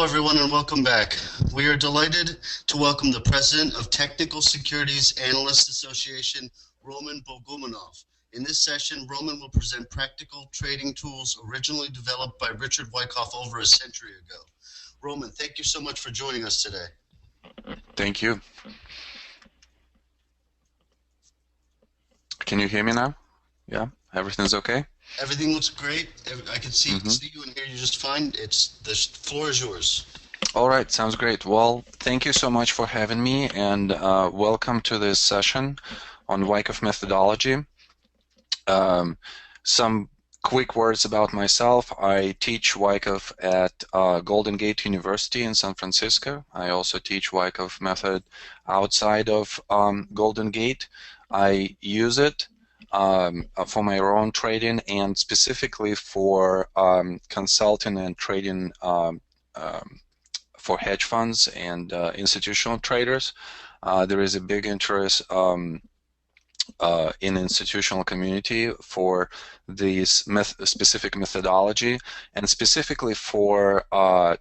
everyone, and welcome back. We are delighted to welcome the President of Technical Securities Analysts Association, Roman Bogomazov. In this session, Roman will present practical trading tools originally developed by Richard Wyckoff over a century ago. Roman, thank you so much for joining us today. Thank you. Can you hear me now? Yeah, everything's okay? Everything looks great. I can see you and hear you just fine. The floor is yours. All right, sounds great. Well, thank you so much for having me, and welcome to this session on Wyckoff methodology. Some quick words about myself. I teach Wyckoff at Golden Gate University in San Francisco. I also teach Wyckoff method outside of Golden Gate. I use it for my own trading and specifically for consulting and trading for hedge funds and institutional traders. There is a big interest in institutional community for this specific methodology, and specifically for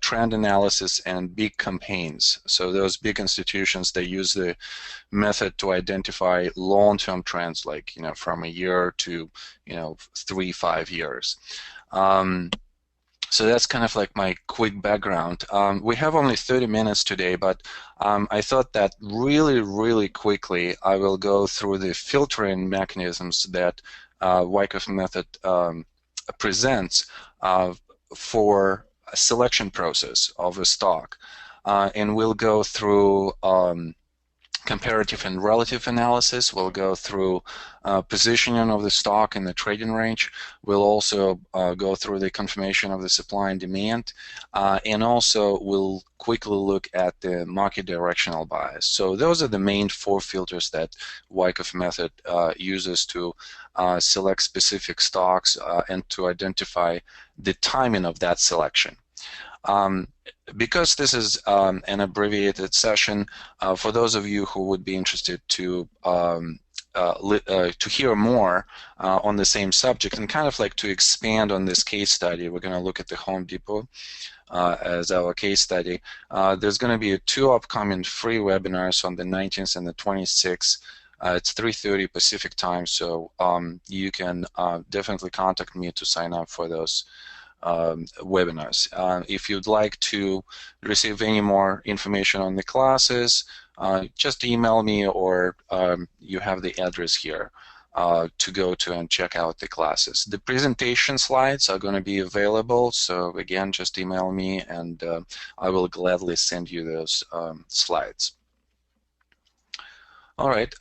trend analysis and big campaigns. So those big institutions, they use the method to identify long-term trends, like from a year to 3-5 years. So that's kind of like my quick background. We have only 30 minutes today, but I thought that really quickly I will go through the filtering mechanisms that Wyckoff method presents for a selection process of a stock. And we'll go through comparative and relative analysis. We'll go through positioning of the stock in the trading range. We'll also go through the confirmation of the supply and demand, and also we'll quickly look at the market directional bias. So those are the main 4 filters that Wyckoff method uses to select specific stocks and to identify the timing of that selection. Because this is an abbreviated session, for those of you who would be interested to hear more on the same subject and kind of like to expand on this case study, we're going to look at the Home Depot as our case study. There's going to be 2 upcoming free webinars on the 19th and the 26th. It's 3:30 Pacific time, so you can definitely contact me to sign up for those webinars. If you'd like to receive any more information on the classes, just email me, or you have the address here to go to and check out the classes. The presentation slides are going to be available, so again, just email me and I will gladly send you those slides. All right,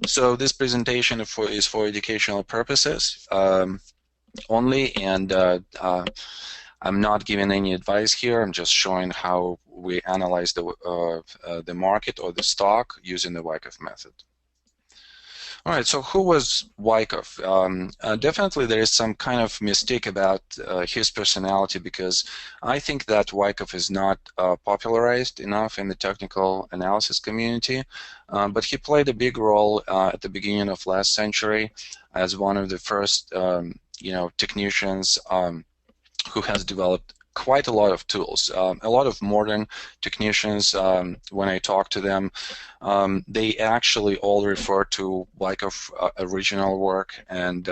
so this presentation is for educational purposes only, and I'm not giving any advice here. I'm just showing how we analyze the market or the stock using the Wyckoff method. All right, so who was Wyckoff? Definitely there is some kind of mistake about his personality, because I think that Wyckoff is not popularized enough in the technical analysis community, but he played a big role at the beginning of last century as one of the first technicians who has developed quite a lot of tools. A lot of modern technicians, when I talk to them, they actually all refer to Wyckoff original work, and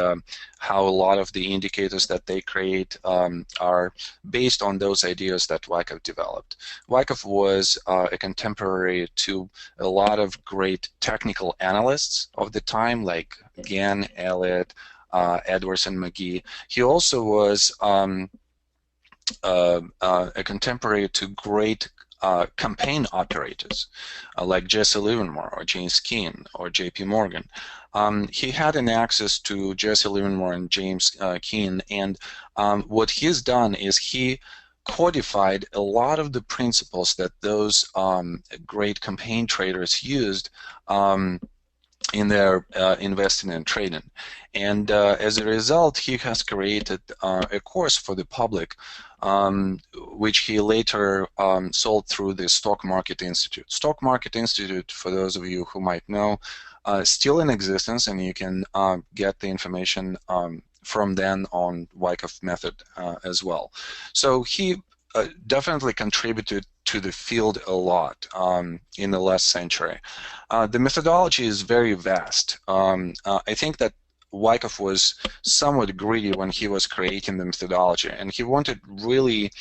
how a lot of the indicators that they create are based on those ideas that Wyckoff developed. Wyckoff was a contemporary to a lot of great technical analysts of the time, like Gann, Elliott, Edwards, and McGee. He also was a contemporary to great campaign operators like Jesse Livermore or James Keene or J.P. Morgan. He had an access to Jesse Livermore and James Keene, and what he's done is he codified a lot of the principles that those great campaign traders used in their investing and trading. And as a result, he has created a course for the public, which he later sold through the Stock Market Institute. Stock Market Institute, for those of you who might know, still in existence, and you can get the information from then on Wyckoff method as well. So he definitely contributed to the field a lot in the last century. The methodology is very vast. I think that Wyckoff was somewhat greedy when he was creating the methodology, and he wanted really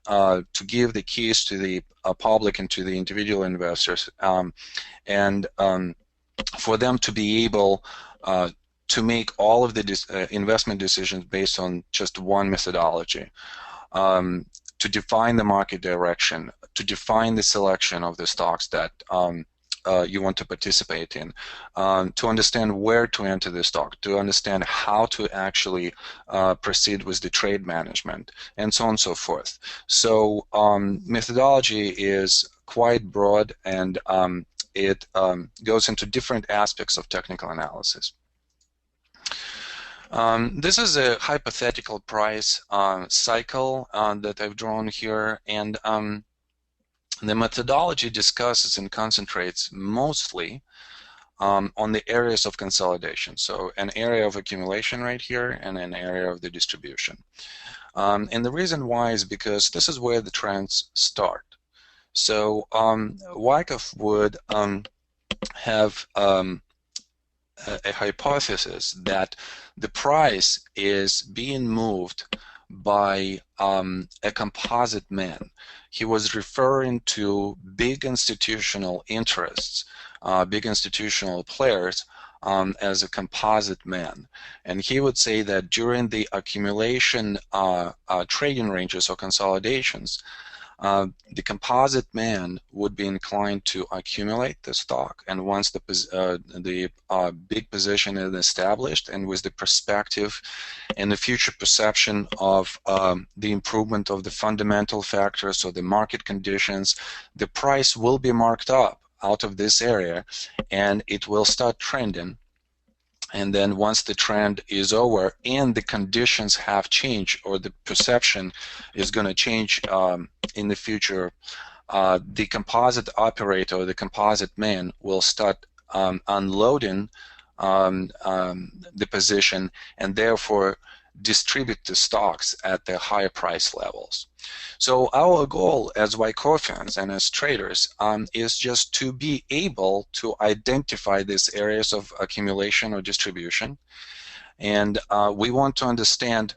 to give the keys to the public and to the individual investors, and for them to be able to make all of the investment decisions based on just one methodology. To define the market direction, to define the selection of the stocks that you want to participate in, to understand where to enter the stock, to understand how to actually proceed with the trade management, and so on and so forth. So methodology is quite broad, and it goes into different aspects of technical analysis. This is a hypothetical price cycle that I've drawn here, and the methodology discusses and concentrates mostly on the areas of consolidation. So an area of accumulation right here and an area of the distribution. And the reason why is because this is where the trends start. So Wyckoff would have a hypothesis that the price is being moved by a composite man. He was referring to big institutional interests, big institutional players, as a composite man. And he would say that during the accumulation trading ranges or consolidations, the composite man would be inclined to accumulate the stock, and once the big position is established, and with the perspective and the future perception of the improvement of the fundamental factors or the market conditions, the price will be marked up out of this area, and it will start trending. And then once the trend is over and the conditions have changed, or the perception is going to change in the future, the composite operator, or the composite man, will start unloading the position, and therefore distribute the stocks at the higher price levels. So our goal as Wyckoffans and as traders is just to be able to identify these areas of accumulation or distribution, and we want to understand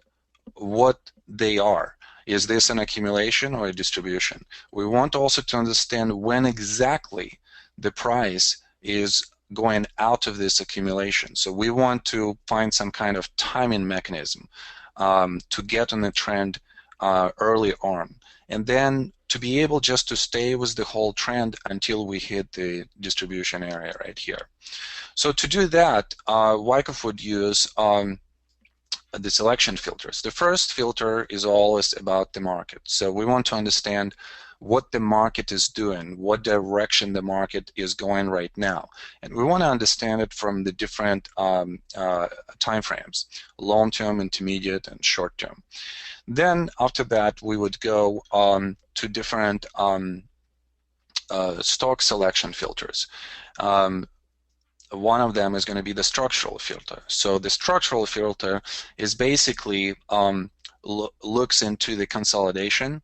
what they are. Is this an accumulation or a distribution? We want also to understand when exactly the price is going out of this accumulation. So we want to find some kind of timing mechanism to get on the trend early on, and then to be able just to stay with the whole trend until we hit the distribution area right here. So to do that, Wyckoff would use the selection filters. The first filter is always about the market. So we want to understand what the market is doing, what direction the market is going right now. And we want to understand it from the different time frames, long-term, intermediate, and short-term. Then after that, we would go to different stock selection filters. One of them is going to be the structural filter. So the structural filter is basically looks into the consolidation,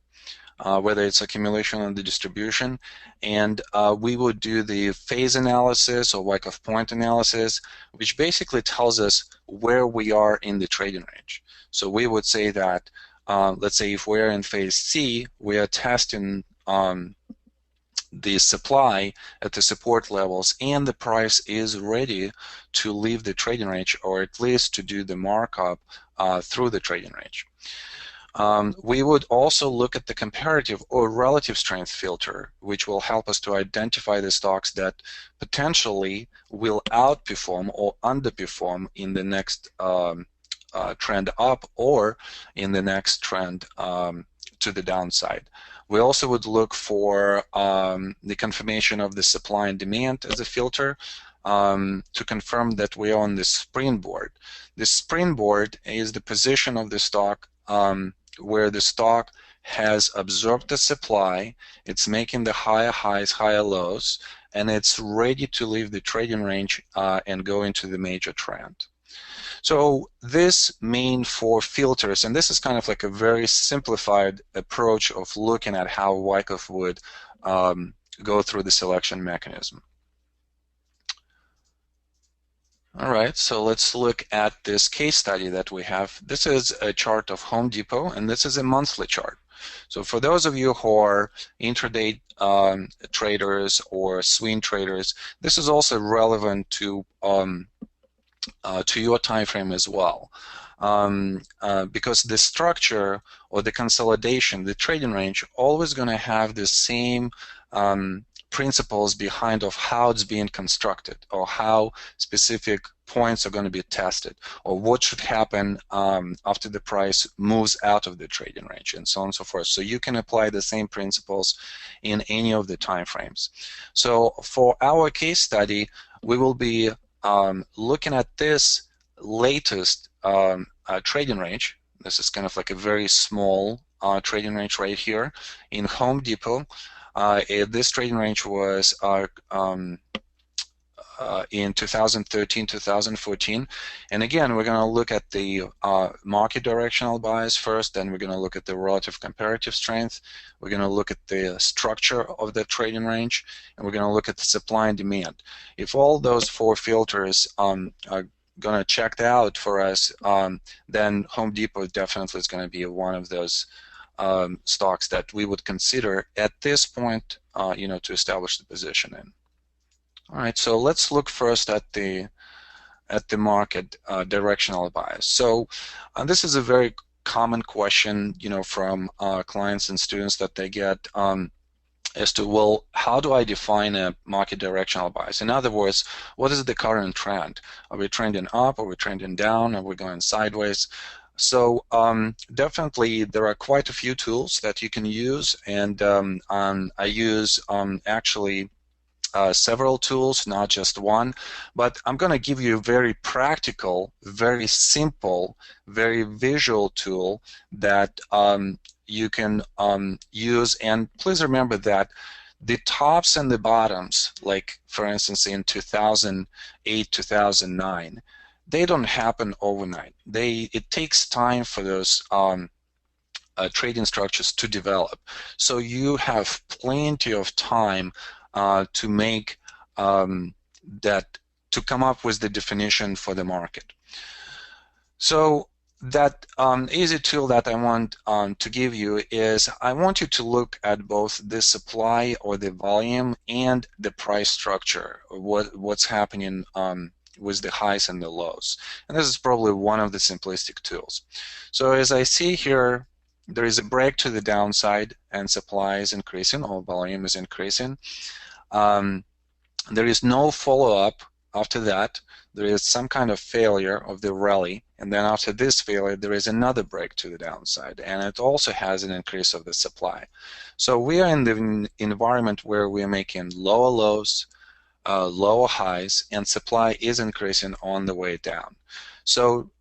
whether it's accumulation or the distribution, and we would do the phase analysis or Wyckoff point analysis, which basically tells us where we are in the trading range. So we would say that, let's say if we're in phase C, we are testing the supply at the support levels, and the price is ready to leave the trading range, or at least to do the markup through the trading range. We would also look at the comparative or relative strength filter, which will help us to identify the stocks that potentially will outperform or underperform in the next trend up, or in the next trend to the downside. We also would look for the confirmation of the supply and demand as a filter to confirm that we are on the springboard. The springboard is the position of the stock where the stock has absorbed the supply, it's making the higher highs, higher lows, and it's ready to leave the trading range and go into the major trend. So this main four filters, and this is kind of like a very simplified approach of looking at how Wyckoff would go through the selection mechanism. All right, so let's look at this case study that we have. This is a chart of Home Depot, and this is a monthly chart. So for those of you who are intraday traders or swing traders, this is also relevant to your time frame as well, because the structure or the consolidation, the trading range, always going to have the same principles behind of how it's being constructed, or how specific points are going to be tested, or what should happen after the price moves out of the trading range, and so on and so forth. So you can apply the same principles in any of the time frames. So for our case study, we will be looking at this latest trading range. This is kind of like a very small trading range right here in Home Depot. This trading range was in 2013, 2014. And again, we're going to look at the market directional bias first, then we're going to look at the relative comparative strength, we're going to look at the structure of the trading range, and we're going to look at the supply and demand. If all those four filters are going to check out for us, then Home Depot definitely is going to be one of those stocks that we would consider at this point, to establish the position in. All right, so let's look first at the market directional bias. So this is a very common question, from clients and students that they get as to, well, how do I define a market directional bias? In other words, what is the current trend? Are we trending up? Are we trending down? Are we going sideways? So definitely there are quite a few tools that you can use, and I use actually several tools, not just one, but I'm going to give you a very practical, very simple, very visual tool that you can use. And please remember that the tops and the bottoms, like for instance in 2008, 2009, they don't happen overnight. It takes time for those trading structures to develop. So you have plenty of time to make to come up with the definition for the market. So that easy tool that I want to give you is, I want you to look at both the supply or the volume and the price structure, what's happening with the highs and the lows. And this is probably one of the simplistic tools. So as I see here, there is a break to the downside and supply is increasing, or volume is increasing. There is no follow-up after that. There is some kind of failure of the rally, and then after this failure there is another break to the downside, and it also has an increase of the supply. So we are in the environment where we are making lower lows, lower highs, and supply is increasing on the way down. So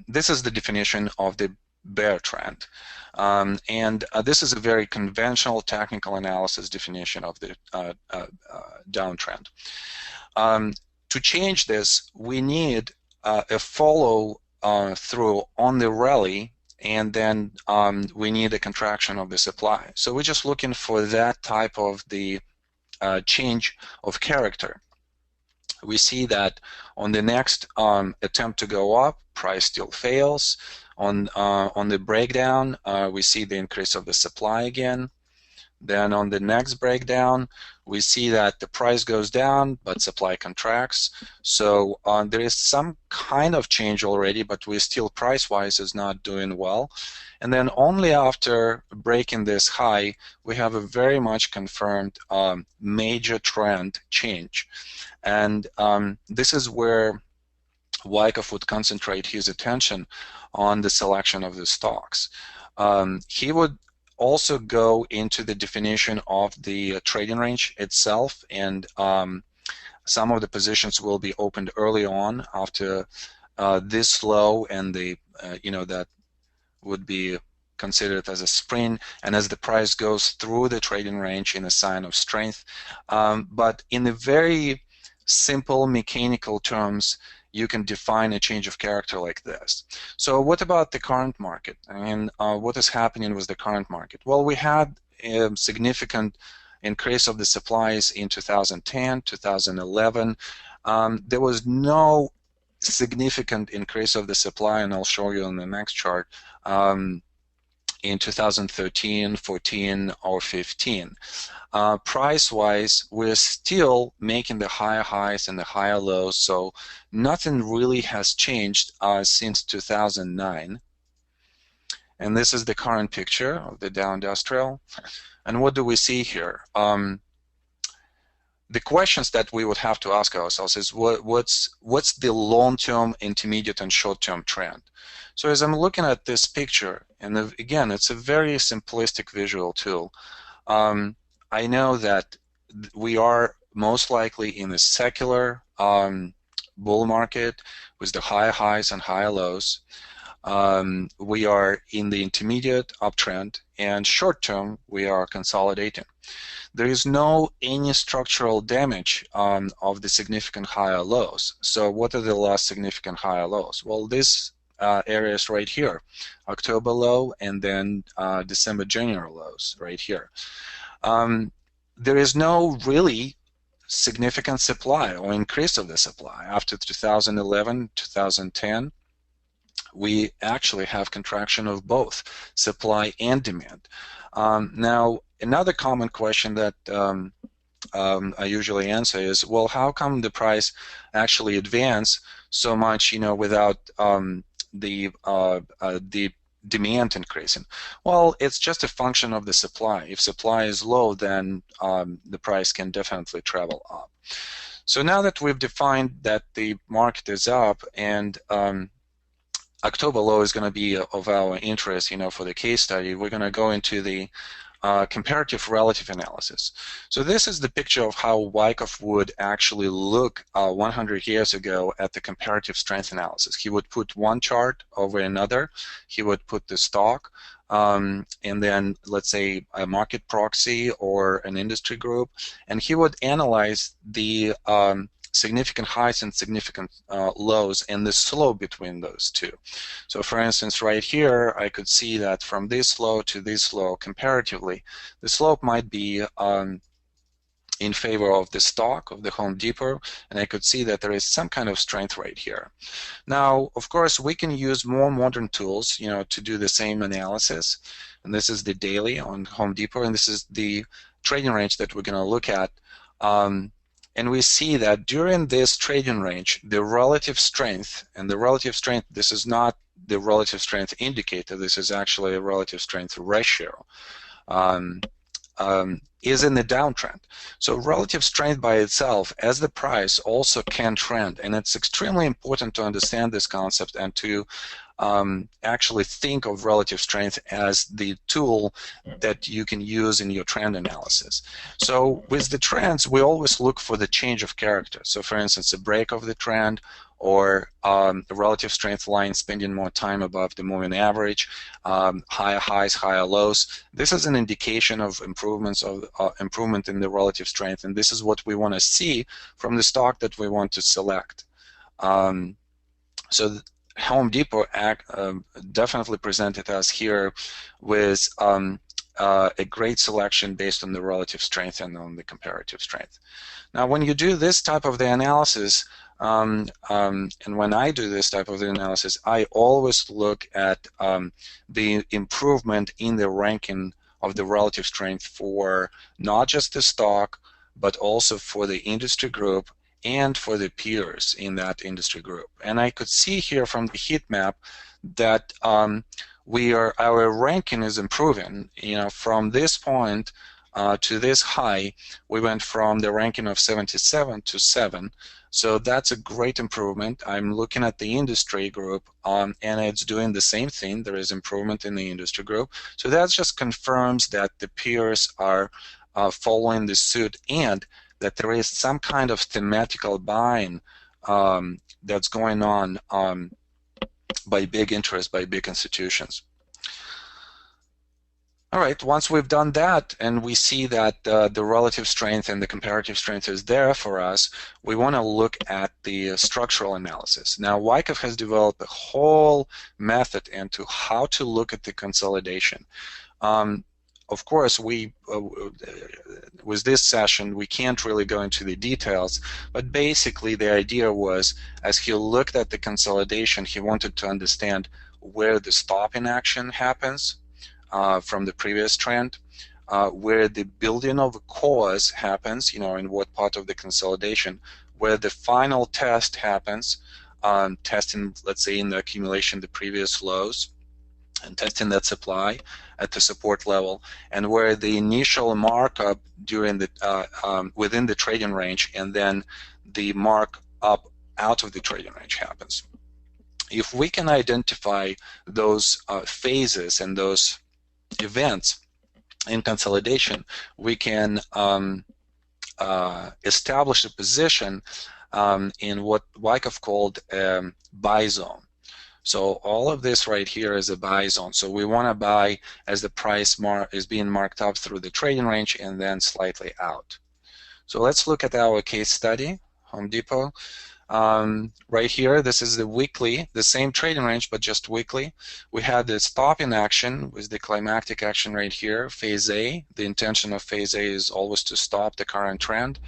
this is the definition of the bear trend. This is a very conventional technical analysis definition of the downtrend. To change this, we need a follow through on the rally, and then we need a contraction of the supply. So we're just looking for that type of the change of character. We see that on the next attempt to go up, price still fails. On the breakdown, we see the increase of the supply again. Then on the next breakdown, we see that the price goes down, but supply contracts. So there is some kind of change already, but we still price-wise is not doing well. And then only after breaking this high, we have a very much confirmed major trend change. And this is where Wyckoff would concentrate his attention on the selection of the stocks. He would also go into the definition of the trading range itself, and some of the positions will be opened early on after this low, and that would be considered as a spring, and as the price goes through the trading range in a sign of strength. But in the very simple mechanical terms, you can define a change of character like this. So what about the current market? And what is happening with the current market? Well, we had a significant increase of the supplies in 2010, 2011. There was no significant increase of the supply, and I'll show you on the next chart, in 2013, 14, or 15. Price-wise, we're still making the higher highs and the higher lows, so nothing really has changed since 2009. And this is the current picture of the Dow Industrial. And what do we see here? The questions that we would have to ask ourselves is what's the long-term, intermediate, and short-term trend? So as I'm looking at this picture, and again, it's a very simplistic visual tool, I know that we are most likely in a secular bull market with the higher highs and higher lows. We are in the intermediate uptrend, and short-term, we are consolidating. There is no any structural damage of the significant higher lows. So what are the last significant higher lows? Well, this area is right here, October low, and then December, January lows right here. There is no really significant supply or increase of the supply. After 2011, 2010, we actually have contraction of both supply and demand. Now, another common question that I usually answer is, well, how come the price actually advance so much, without the demand increasing? Well, it's just a function of the supply. If supply is low, then the price can definitely travel up. So now that we've defined that the market is up, and October low is going to be of our interest, for the case study, we're going to go into the comparative relative analysis. So this is the picture of how Wyckoff would actually look 100 years ago at the comparative strength analysis. He would put one chart over another. He would put the stock, and then let's say a market proxy or an industry group, and he would analyze the significant highs and significant lows and the slope between those two. So for instance, right here, I could see that from this low to this low, comparatively, the slope might be in favor of the stock of the Home Depot, and I could see that there is some kind of strength right here. Now, of course, we can use more modern tools, to do the same analysis, and this is the daily on Home Depot, and this is the trading range that we're going to look at. And we see that during this trading range, the relative strength, and the relative strength, this is not the relative strength indicator, this is actually a relative strength ratio, is in the downtrend. So relative strength by itself, as the price, also can trend, and it's extremely important to understand this concept and to actually think of relative strength as the tool that you can use in your trend analysis. So with the trends, we always look for the change of character. So for instance, a break of the trend, or the relative strength line spending more time above the moving average, higher highs, higher lows. This is an indication of improvement in the relative strength, and this is what we want to see from the stock that we want to select. So Home Depot definitely presented us here with a great selection based on the relative strength and on the comparative strength. Now, when you do this type of the analysis, and when I do this type of the analysis, I always look at the improvement in the ranking of the relative strength for not just the stock, but also for the industry group and for the peers in that industry group. And I could see here from the heat map that our ranking is improving. From this point to this high, we went from the ranking of 77 to 7. So that's a great improvement. I'm looking at the industry group, and it's doing the same thing. There is improvement in the industry group. So that just confirms that the peers are following the suit, and that there is some kind of thematical buying that's going on by big interests, by big institutions. All right, once we've done that and we see that the relative strength and the comparative strength is there for us, we want to look at the structural analysis. Now, Wyckoff has developed a whole method into how to look at the consolidation. Of course, with this session, we can't really go into the details, but basically the idea was, as he looked at the consolidation, he wanted to understand where the stopping action happens from the previous trend, where the building of a cause happens, in what part of the consolidation, where the final test happens, testing, let's say, in the accumulation, the previous lows, and testing that supply at the support level, and where the initial markup during the within the trading range, and then the mark up out of the trading range happens. If we can identify those phases and those events in consolidation, we can establish a position in what Wyckoff called buy zone. So all of this right here is a buy zone. So we want to buy as the price is being marked up through the trading range and then slightly out. So let's look at our case study, Home Depot. Right here, this is the weekly, the same trading range, but just weekly. We had the stopping action with the climactic action right here, phase A. The intention of phase A is always to stop the current trend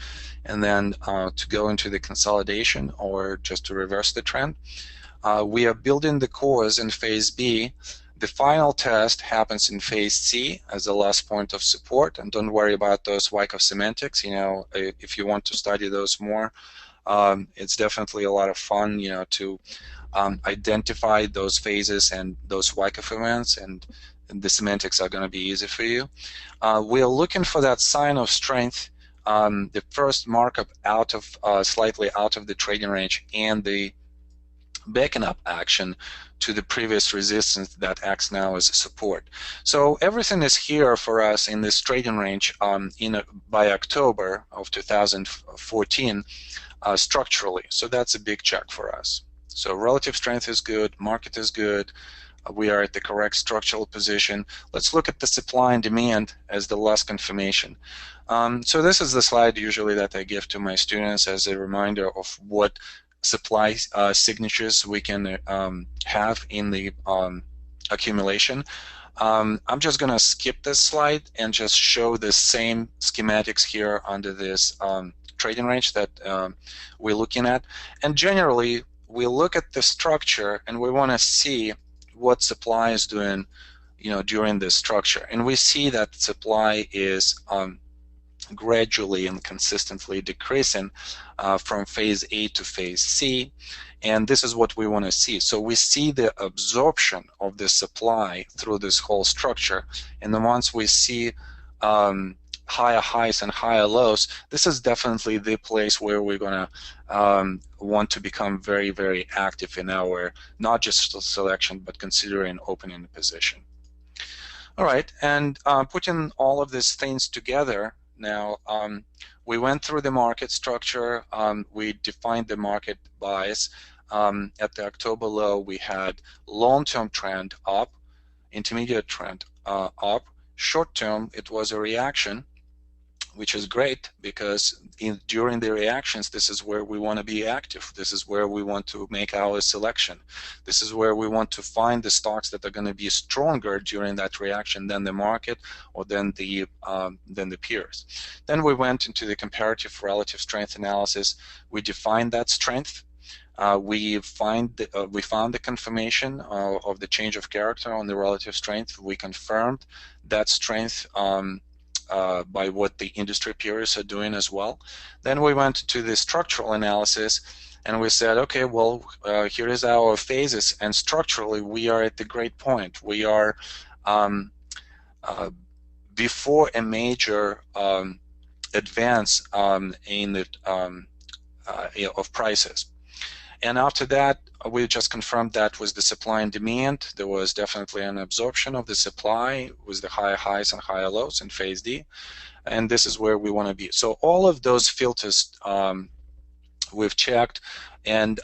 and then to go into the consolidation or just to reverse the trend. We are building the cause in phase B. The final test happens in phase C as the last point of support, and don't worry about those Wyckoff semantics. If you want to study those more, it's definitely a lot of fun, to identify those phases and those Wyckoff events, and the semantics are going to be easy for you. We are looking for that sign of strength, the first markup out of slightly out of the trading range, and the backing up action to the previous resistance that acts now as a support. So everything is here for us in this trading range by October of 2014 structurally. So that's a big check for us. So relative strength is good, market is good, we are at the correct structural position. Let's look at the supply and demand as the last confirmation. So this is the slide usually that I give to my students as a reminder of what supply signatures we can have in the accumulation. I'm just going to skip this slide and just show the same schematics here under this trading range that we're looking at. And generally, we look at the structure and we want to see what supply is doing, during this structure. And we see that supply is gradually and consistently decreasing from phase A to phase C, and this is what we want to see. So we see the absorption of the supply through this whole structure, and then once we see higher highs and higher lows, this is definitely the place where we're going to want to become very, very active in our not just selection but considering opening the position. All right, and putting all of these things together, now, we went through the market structure. We defined the market buys. At the October low, we had long-term trend up, intermediate trend up. Short-term, it was a reaction, which is great because during the reactions, this is where we want to be active. This is where we want to make our selection. This is where we want to find the stocks that are going to be stronger during that reaction than the market or than the peers. Then we went into the comparative relative strength analysis. We defined that strength. We found the confirmation of the change of character on the relative strength. We confirmed that strength by what the industry peers are doing as well. Then we went to the structural analysis and we said, okay, well, here is our phases, and structurally we are at the great point. We are before a major advance in the of prices. And after that, we just confirmed that with the supply and demand, there was definitely an absorption of the supply with the higher highs and higher lows in phase D. And this is where we want to be. So all of those filters we've checked, and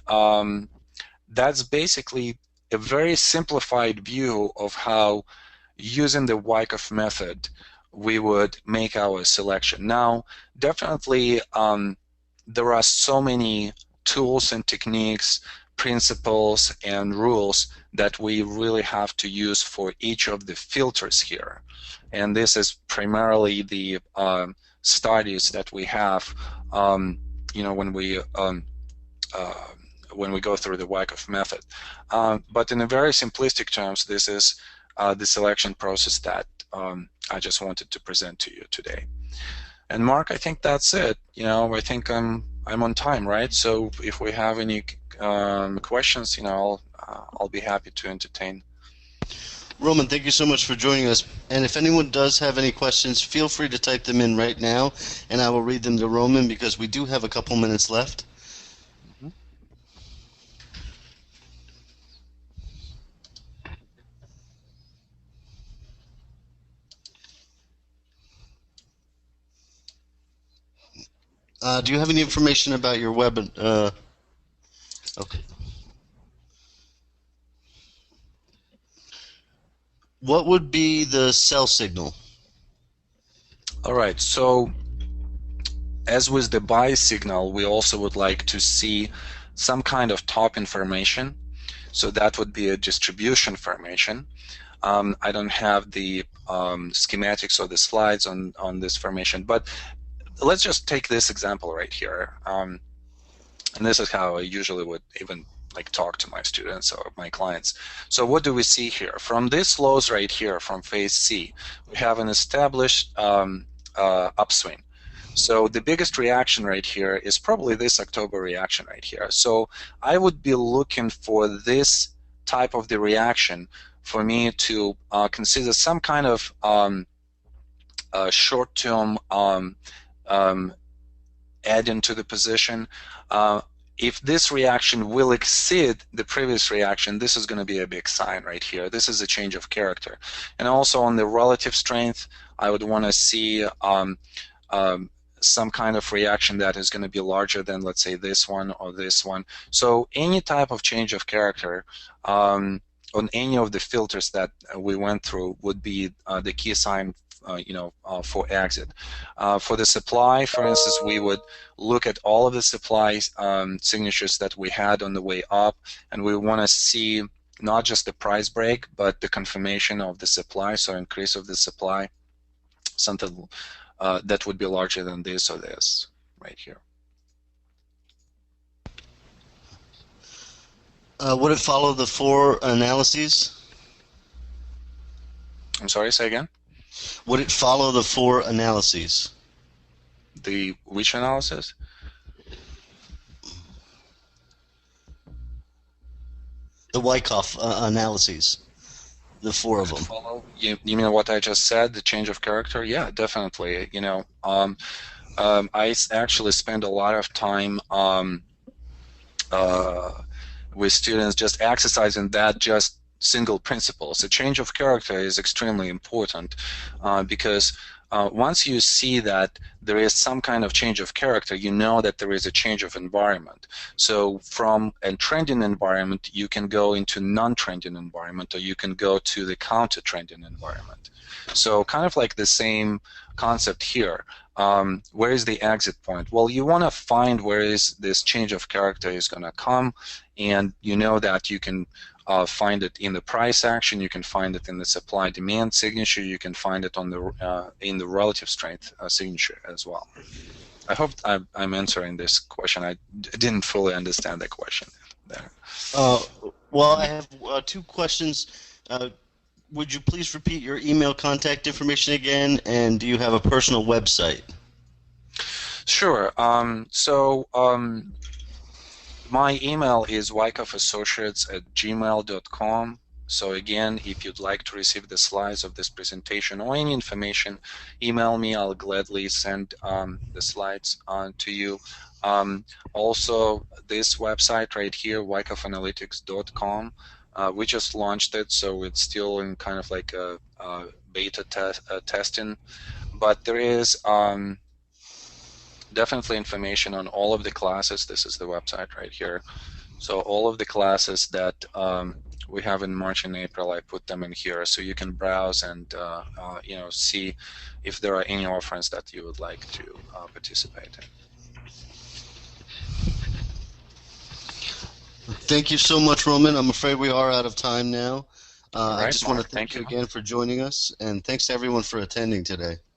that's basically a very simplified view of how using the Wyckoff method, we would make our selection. Now, definitely, there are so many tools and techniques, principles and rules that we really have to use for each of the filters here. And this is primarily the studies that we have, you know, uh, when we go through the Wyckoff method. But in a very simplistic terms, this is the selection process that I just wanted to present to you today. And Mark, I think that's it. You know, I think I'm on time, right? So if we have any questions, you know, I'll be happy to entertain. Roman, thank you so much for joining us. And if anyone does have any questions, feel free to type them in right now, and I will read them to Roman because we do have a couple minutes left. Mhm. Do you have any information about your web? Okay. What would be the sell signal? All right. So as with the buy signal, we also would like to see some kind of top information. So that would be a distribution formation. I don't have the schematics or the slides on this formation, but let's just take this example right here. And this is how I usually would even like talk to my students or my clients. So what do we see here? From this lows right here, from phase C, we have an established upswing. So the biggest reaction right here is probably this October reaction right here. So I would be looking for this type of the reaction for me to consider some kind of short-term add into the position. If this reaction will exceed the previous reaction, this is going to be a big sign right here. This is a change of character. And also on the relative strength, I would want to see some kind of reaction that is going to be larger than, let's say, this one or this one. So any type of change of character on any of the filters that we went through would be the key sign for exit. For the supply, for instance, we would look at all of the supply signatures that we had on the way up, and we want to see not just the price break, but the confirmation of the supply, so increase of the supply, something that would be larger than this or this right here. Would it follow the four analyses? I'm sorry, say again? Would it follow the four analyses? The which analysis? The Wyckoff analyses, the four of them. Follow? You mean what I just said, the change of character? Yeah, definitely. You know, I actually spend a lot of time with students just exercising that just single principles. The change of character is extremely important because once you see that there is some kind of change of character, you know that there is a change of environment. So from a trending environment, you can go into non-trending environment, or you can go to the counter-trending environment. So kind of like the same concept here. Where is the exit point? Well, you want to find where is this change of character is going to come, and you know that you can find it in the price action, you can find it in the supply-demand signature, you can find it on the in the relative strength signature as well. I hope I'm answering this question. I didn't fully understand the question there. Well, I have two questions. Would you please repeat your email contact information again, and do you have a personal website? Sure. My email is wyckoffAssociates@gmail.com. So again, if you'd like to receive the slides of this presentation or any information, email me. I'll gladly send the slides to you. Also, this website right here, wyckoffanalytics.com, we just launched it, so it's still in kind of like a beta testing. But there is definitely information on all of the classes. This is the website right here. So all of the classes that we have in March and April, I put them in here, so you can browse and see if there are any offerings that you would like to participate in. Thank you so much, Roman. I'm afraid we are out of time now. All I right, just want to Mark, thank thank you you. again for joining us, and thanks to everyone for attending today.